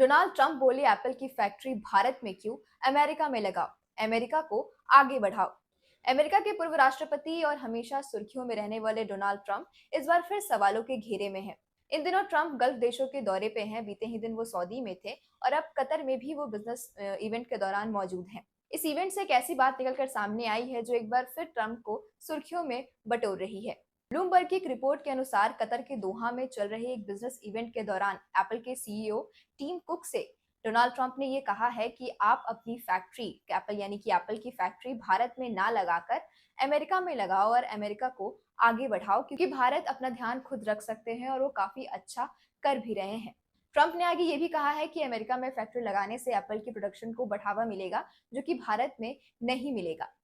Donald Trump बोले Apple की factory Bharat में क्यों, अमेरिका में लगाओ, अमेरिका को आगे बढ़ाओ। अमेरिका के पूर्व राष्ट्रपति और हमेशा सुर्खियों में रहने वाले डोनाल्ड ट्रंप इस बार फिर सवालों के घेरे में हैं। इन दिनों ट्रंप गल्फ देशों के दौरे पे हैं। बीते ही दिन वो सऊदी में थे और अब कतर में भी वो बिजनेस इवेंट के दौरान मौजूद हैं। इस इवेंट से एक ऐसी बात निकलकर सामने आई है जो एक बार फिर ट्रंप को सुर्खियों में बटोर रही है। ब्लूमबर्ग की एक रिपोर्ट के अनुसार कतर के दोहा में चल रहे एक बिजनेस इवेंट के दौरान एप्पल के सीईओ टीम कुक से डोनाल्ड ट्रंप ने ये कहा है कि आप अपनी फैक्ट्री एप्पल की फैक्ट्री भारत में ना लगाकर अमेरिका में लगाओ और अमेरिका को आगे बढ़ाओ, क्योंकि भारत अपना ध्यान खुद रख सकते हैं और वो काफी अच्छा कर भी रहे हैं। ट्रंप ने आगे ये भी कहा है कि अमेरिका में फैक्ट्री लगाने से एप्पल की प्रोडक्शन को बढ़ावा मिलेगा, जो कि भारत में नहीं मिलेगा।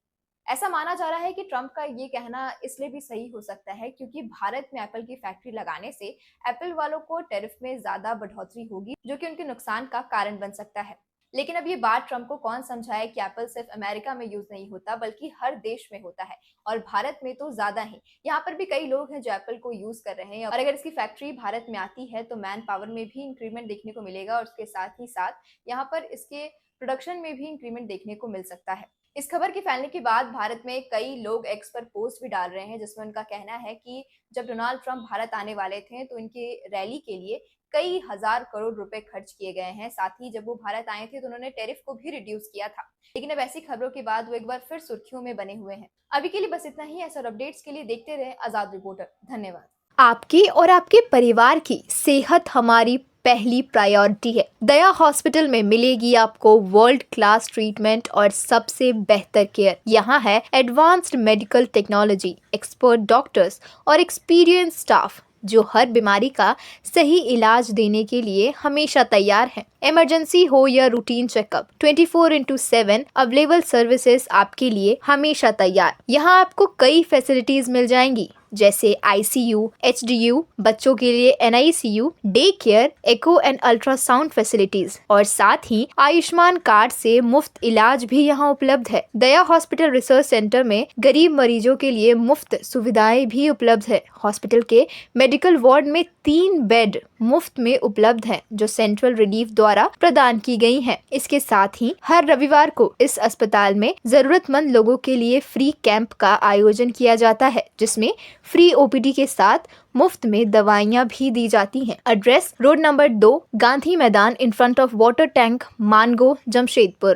ऐसा माना जा रहा है कि ट्रंप का ये कहना इसलिए भी सही हो सकता है क्योंकि भारत में एप्पल की फैक्ट्री लगाने से एप्पल वालों को टैरिफ में ज्यादा बढ़ोतरी होगी, जो कि उनके नुकसान का कारण बन सकता है। लेकिन अब ये बात ट्रंप को कौन समझाए कि एप्पल सिर्फ अमेरिका में यूज नहीं होता बल्कि हर देश में होता है, और भारत में तो ज्यादा ही। यहाँ पर भी कई लोग हैं जो एप्पल को यूज कर रहे हैं, और अगर इसकी फैक्ट्री भारत में आती है तो मैन पावर में भी इंक्रीमेंट देखने को मिलेगा और उसके साथ ही साथ यहाँ पर इसके प्रोडक्शन में भी इंक्रीमेंट देखने को मिल सकता है। इस खबर के फैलने के बाद भारत में कई लोग एक्स पर पोस्ट भी डाल रहे हैं, जिसमें उनका कहना है कि जब डोनाल्ड ट्रंप भारत आने वाले थे तो इनके रैली के लिए कई हजार करोड़ रुपए खर्च किए गए हैं। साथ ही जब वो भारत आए थे तो उन्होंने टैरिफ को भी रिड्यूस किया था। लेकिन अब ऐसी खबरों के बाद वो एक बार फिर सुर्खियों में बने हुए हैं। अभी के लिए बस इतना ही। ऐसे अपडेट्स के लिए देखते रहे आजाद रिपोर्टर। धन्यवाद। आपकी और आपके परिवार की सेहत हमारी पहली प्रायोरिटी है। दया हॉस्पिटल में मिलेगी आपको वर्ल्ड क्लास ट्रीटमेंट और सबसे बेहतर केयर। यहाँ है advanced medical technology, expert doctors और एक्सपीरियंस स्टाफ जो हर बीमारी का सही इलाज देने के लिए हमेशा तैयार हैं। इमरजेंसी हो या रूटीन चेकअप, 24/7 अवेलेबल सर्विसेज आपके लिए हमेशा तैयार। यहाँ आपको कई फैसिलिटीज मिल जाएंगी, जैसे ICU, HDU, बच्चों के लिए NICU, day care, echo and ultrasound facilities, और साथ ही आयुष्मान कार्ड से मुफ्त इलाज भी यहाँ उपलब्ध है। दया हॉस्पिटल रिसर्च सेंटर में गरीब मरीजों के लिए मुफ्त सुविधाएं भी उपलब्ध है। हॉस्पिटल के मेडिकल वार्ड में 3 बेड मुफ्त में उपलब्ध हैं, जो सेंट्रल रिलीफ द्वारा प्रदान की गई हैं। इसके साथ ही हर रविवार को इस अस्पताल में जरूरतमंद लोगों के लिए फ्री कैंप का आयोजन किया जाता है, जिसमें फ्री OPD के साथ मुफ्त में दवाइयाँ भी दी जाती हैं। एड्रेस रोड नंबर 2, गांधी मैदान, in front of water tank, Mango, Jamshedpur.